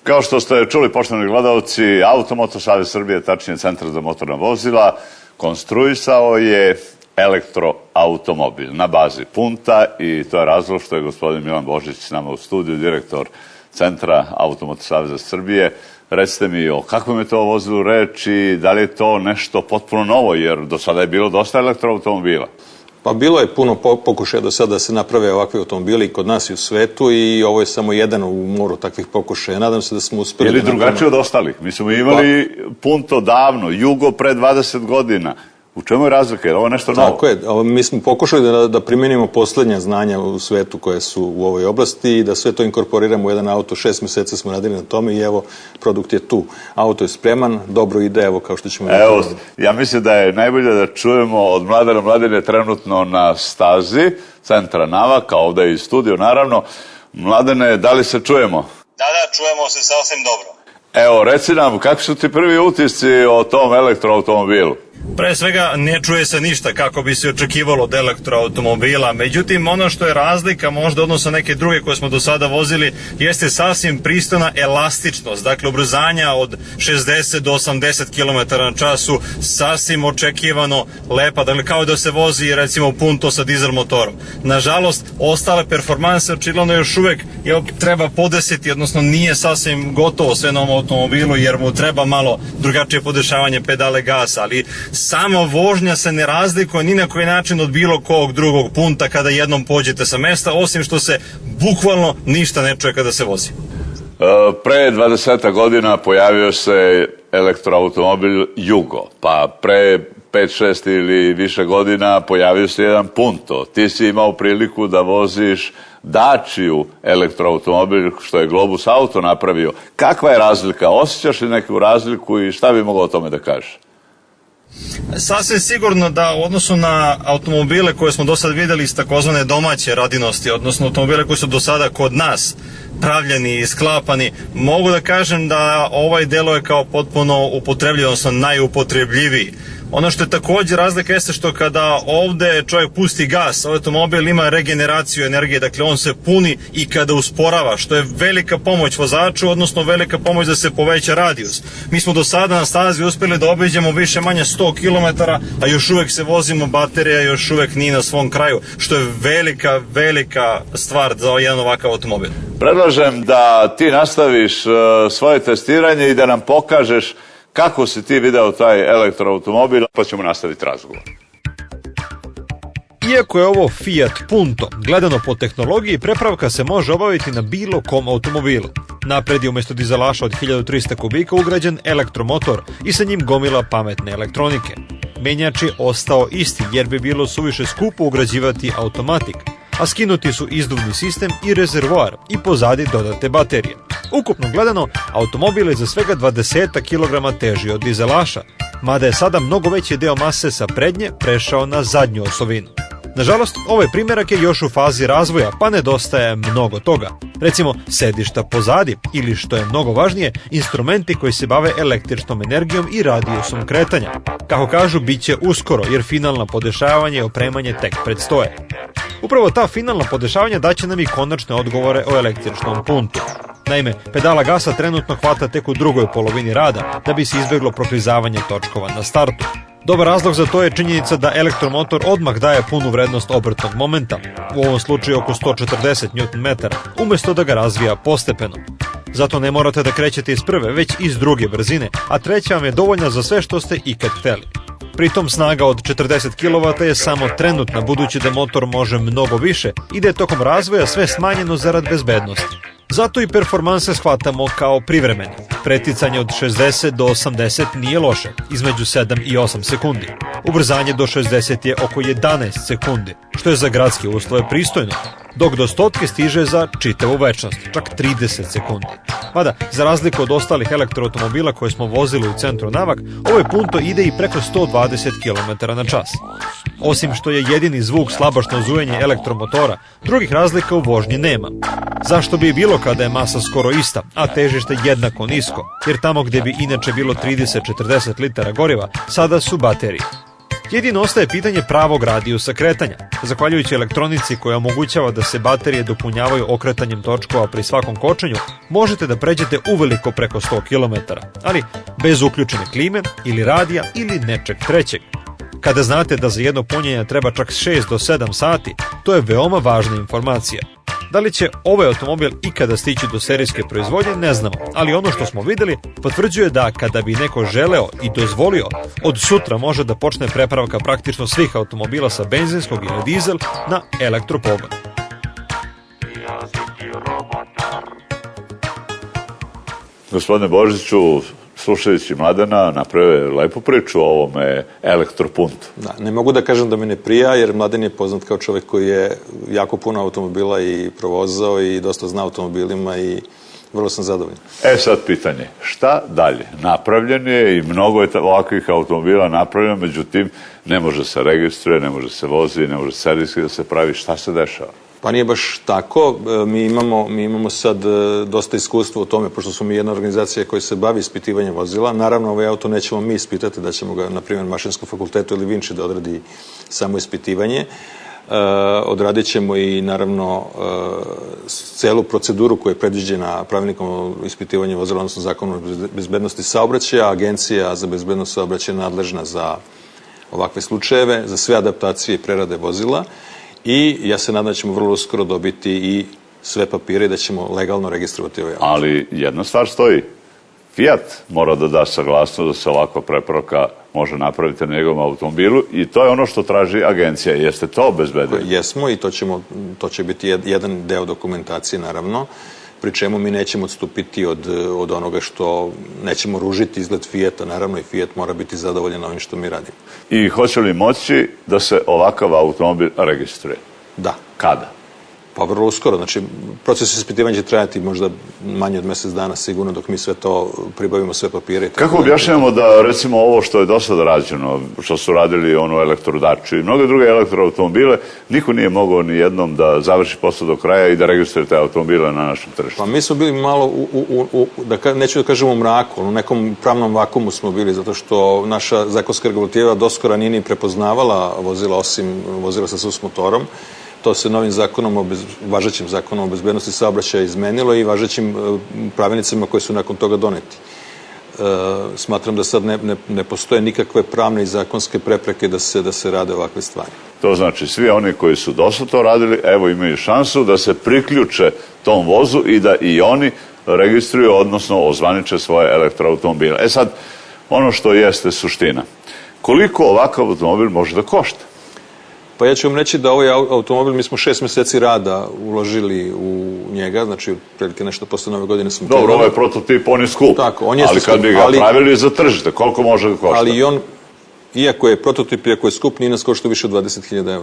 Kao što ste čuli, poštovani gledalci, Automoto Savez Srbije, tačnije Centar za motorna vozila, konstruisao je elektroautomobil na bazi punta i to je razlog što je gospodin Milan Božić s nama u studiju, direktor Centra Automoto Saveza Srbije. Recite mi o kakvom je to vozilu reč i da li je to nešto potpuno novo, jer do sada je bilo dosta elektroautomobila. Pa bilo je puno pokušaja do sada da se naprave ovakvi automobili i kod nas i u svetu i ovo je samo jedan u moru takvih pokušaja. Nadam se da smo uspeli... Ili drugačije od ostalih. Mi smo imali punto davno, Jugo pre 20 godina. U čemu je razlika? Je ovo nešto novo? Tako je. Mi smo pokušali da primenimo poslednja znanja u svetu koje su u ovoj oblasti i da sve to inkorporiramo u jedan auto. 6 meseci smo radili na tome i evo, produkt je tu. Auto je spreman, dobro ide, evo kao što ćemo... Evo, ja mislim da je najbolje da čujemo od Mladena. Mladen je trenutno na stazi Centra Navaka, ovde je i studio, naravno. Mladene, da li se čujemo? Da, čujemo se sasvim dobro. Evo, reci nam, kakvi su ti prvi utisci o tom elektroautomobilu? Pre svega ne čuje se ništa kako bi se očekivalo od elektroautomobila, međutim ono što je razlika možda odnosno neke druge koje smo do sada vozili jeste sasvim pristojna elastičnost, dakle ubrzanja od 60 do 80 km na času, sasvim očekivano lepa, dakle kao da se vozi recimo punto sa dizel motorom. Nažalost, ostale performanse očigledno još uvek treba podesiti, odnosno nije sasvim gotovo sve na ovom automobilu jer mu treba malo drugačije podešavanje pedale gasa, ali sama vožnja se ne razlikuje ni na koji način od bilo kog drugog punta kada jednom pođete sa mesta, osim što se bukvalno ništa ne čuje kada se vozi. Pre 20 godina pojavio se elektroautomobil Jugo, pa pre 5-6 ili više godina pojavio se jedan Punto. Ti si imao priliku da voziš Dačiju elektroautomobil, što je Globus Auto napravio. Kakva je razlika? Osjećaš li neku razliku i šta bi mogao o tome da kažeš? Sasvim sigurno da u odnosu na automobile koje smo do sada videli iz takozvane domaće radinosti, odnosno automobile koji su do sada kod nas pravljeni i sklapani, mogu da kažem da ovaj delo je kao potpuno upotrebljiv, odnosno najupotrebljiviji. Ono što je također razlika jeste što kada ovde čovjek pusti gas, ovaj automobil ima regeneraciju energije, dakle on se puni i kada usporava, što je velika pomoć vozaču, odnosno velika pomoć da se poveća radijus. Mi smo do sada na stazi uspjeli da obiđemo više manje 100 km, a još uvek se vozimo, baterija još uvek nije na svom kraju, što je velika stvar za jedan ovakav automobil. Predlažem da ti nastaviš svoje testiranje i da nam pokažeš kako si ti video taj elektroautomobil, pa ćemo nastaviti razgovor. Iako je ovo Fiat Punto, gledano po tehnologiji, prepravka se može obaviti na bilo kom automobilu. Napred je umjesto dizelaša od 1300 kubika ugrađen elektromotor i sa njim gomila pametne elektronike. Menjač je ostao isti jer bi bilo suviše skupo ugrađivati automatik, a skinuti su izduvni sistem i rezervoar i pozadi dodate baterije. Ukupno gledano, automobil je za svega 20 kg teži od dizelaša, mada je sada mnogo veći deo mase sa prednje prešao na zadnju osovinu. Nažalost, ovaj primjerak je još u fazi razvoja, pa nedostaje mnogo toga. Recimo, sedišta pozadi ili, što je mnogo važnije, instrumenti koji se bave električnom energijom i radijusom kretanja. Kako kažu, bit će uskoro, jer finalna podešavanje i opremanje tek predstoje. Upravo ta finalna podešavanja daće nam i konačne odgovore o električnom puntu. Naime, pedala gasa trenutno hvata tek u drugoj polovini rada, da bi se izbjeglo proklizavanje točkova na startu. Dobar razlog za to je činjenica da elektromotor odmah daje punu vrednost obrtnog momenta, u ovom slučaju oko 140 Nm, umjesto da ga razvija postepeno. Zato ne morate da krećete iz prve, već iz druge brzine, a treća vam je dovoljna za sve što ste ikad hteli. Pritom snaga od 40 kW je samo trenutna, budući da motor može mnogo više i da je tokom razvoja sve smanjeno zarad bezbednosti. Zato i performanse shvatamo kao privremeni. Preticanje od 60 do 80 nije loše, između 7 i 8 sekundi. Ubrzanje do 60 je oko 11 sekundi, što je za gradske uslove pristojno, dok do 100 stiže za čitavu večnost, čak 30 sekundi. Mada, za razliku od ostalih elektroautomobila koje smo vozili u centru Navak, ovaj Punto ide i preko 120 km na čas. Osim što je jedini zvuk slabašno zujenje elektromotora, drugih razlika u vožnji nema. Zašto bi bilo kada je masa skoro ista, a težište jednako nisko, jer tamo gdje bi inače bilo 30-40 litara goriva, sada su baterije. Jedino ostaje pitanje pravog radijusa kretanja. Zahvaljujući elektronici koja omogućava da se baterije dopunjavaju okretanjem točkova pri svakom kočenju, možete da pređete uveliko preko 100 km, ali bez uključene klime ili radija ili nečeg trećeg. Kada znate da za jedno punjenje treba čak 6 do 7 sati, to je veoma važna informacija. Da li će ovaj automobil ikada stići do serijske proizvodnje, ne znamo, ali ono što smo videli potvrđuje da kada bi neko želeo i dozvolio, od sutra može da počne prepravka praktično svih automobila sa benzinskog ili dizel na elektropogon. Gospodine Božiću, slušajući Mladena, napravio je lepu priču o ovome elektropuntu. Da, ne mogu da kažem da mi ne prija, jer Mladen je poznat kao čovjek koji je jako puno automobila i provozao i dosta zna automobilima i vrlo sam zadovoljan. Sad pitanje, šta dalje? Napravljen je i mnogo je ovakvih automobila napravljeno, međutim ne može se registruje, ne može se vozi, ne može serijski da se pravi. Šta se dešava? Pa nije baš tako. Mi imamo sad dosta iskustva u tome, pošto smo mi jedna organizacija koja se bavi ispitivanjem vozila. Naravno, ovaj auto nećemo mi ispitati, da ćemo ga, na primjer, Mašinskom fakultetu ili Vinči da odradi samo ispitivanje. Odradit ćemo i, naravno, celu proceduru koja je predviđena pravilnikom o ispitivanju vozila, odnosno zakonom o bezbednosti saobraćaja. Agencija za bezbednost saobraćaja je nadležna za ovakve slučajeve, za sve adaptacije i prerade vozila. I ja se nadam da ćemo vrlo uskoro dobiti i sve papire i da ćemo legalno registrovati ovaj auto. Ali jedna stvar stoji. Fiat mora da da saglasnost da se ovakva prepravka može napraviti na njegovom automobilu i to je ono što traži agencija. Jeste to obezbedili? Jesmo i to će biti jedan deo dokumentacije, naravno, pri čemu mi nećemo odstupiti od onoga što nećemo ružiti izgled Fijata. Naravno i Fijat mora biti zadovoljan ovim što mi radimo. I hoće li moći da se ovakav automobil registruje? Da. Kada? Pa vrlo uskoro. Znači, proces ispitivanja će trajati možda manje od mjesec dana sigurno dok mi sve to pribavimo, sve papire. Kako objašnjamo da, recimo, ovo što je do sada rađeno, što su radili onu elektrodaču i mnoge druge elektroautomobile, niko nije mogao ni jednom da završi posao do kraja i da registruje te automobile na našem tržištu? Pa mi smo bili malo, neću da kažem u mraku, u nekom pravnom vakumu smo bili, zato što naša zakonska regulativa doskora nije ni prepoznavala vozila, osim vozila sa sus motorom. To se novim zakonom, važećim zakonom o bezbednosti saobraćaja izmenilo i važećim pravilnicima koji su nakon toga doneti. Smatram da sad ne postoje nikakve pravne i zakonske prepreke da se rade ovakve stvari. To znači svi oni koji su dosta to radili, evo imaju šansu da se priključe tom vozu i da i oni registruju, odnosno ozvaniče svoje elektroautomobile. Sad, ono što jeste suština, koliko ovakav automobil može da košta? Pa ja ću vam reći da ovaj automobil, mi smo 6 mjeseci rada uložili u njega, znači prilike nešto posle nove godine smo... Dobro, ovaj prototip, on je skup, tako, on jeste ali kad bi ga pravili za tržište, koliko može da košta? Ali on, iako je prototip, iako je skup, nije nas košta više od 20.000 €.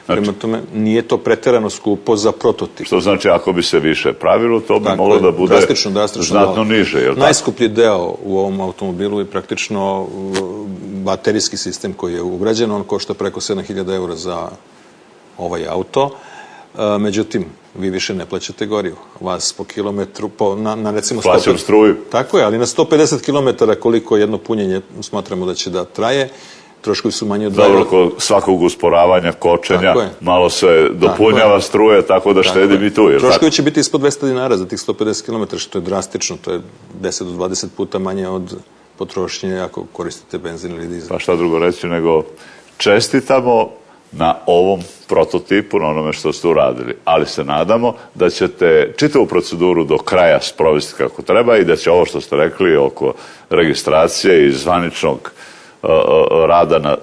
Prema tome, nije to preterano skupo za prototip. Što znači, ako bi se više pravilo, to bi moglo da bude znatno niže, je li tako? Najskuplji deo u ovom automobilu je praktično baterijski sistem koji je ugrađen, on košta preko 7.000 € za ovaj auto. Međutim, vi više ne plaćate gorivo. Vas po kilometru, na recimo... Plaćam struju. Tako je, ali na 150 km koliko jedno punjenje smatramo da će da traje, troškovi su manji od 2 €. Dobro, kod svakog usporavanja, kočenja, malo se dopunjava struje, tako da štedi i tu. Troškovi će biti ispod 200 dinara za tih 150 km, što je drastično, to je 10 do 20 puta manje od potrošnje ako koristite benzin ili dizel. Pa šta drugo reći nego čestitamo na ovom prototipu, na onome što ste uradili, ali se nadamo da ćete čitavu proceduru do kraja sprovesti kako treba i da će ovo što ste rekli oko registracije i zvaničnog rada na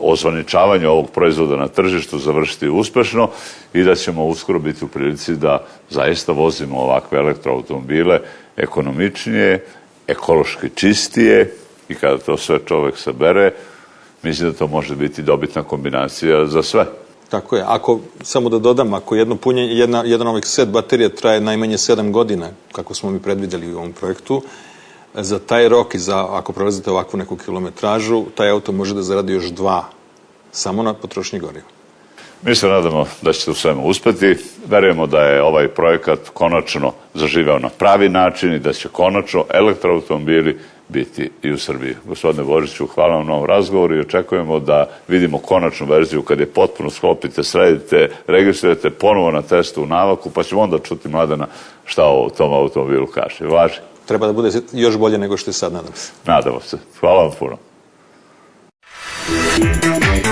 ozvaničavanju ovog proizvoda na tržištu završiti uspešno i da ćemo uskoro biti u prilici da zaista vozimo ovakve elektroautomobile ekonomičnije, ekološki čistije i kada to sve čovek sabere, mislim da to može biti dobitna kombinacija za sve. Tako je. Samo da dodam, ako jedno punjenje, jedan ovih set baterija traje najmanje 7 godina, kako smo mi predvidjeli u ovom projektu, za taj rok i ako prelazite ovakvu neku kilometražu, taj auto može da zaradi još 2, samo na potrošnji goriva. Mi se nadamo da ćete u svemu uspeti. Verujemo da je ovaj projekat konačno zaživeo na pravi način i da će konačno elektroautomobili biti i u Srbiji. Gospodine Božiću, hvala vam na ovom razgovoru i očekujemo da vidimo konačnu verziju kad je potpuno sklopite, sredite, registrujete ponovo na testu u navaku, pa ćemo onda čuti Mladena šta o tom automobilu kaže. Važi? Treba da bude još bolje nego što je sad, nadam se. Nadamo se. Hvala vam puno.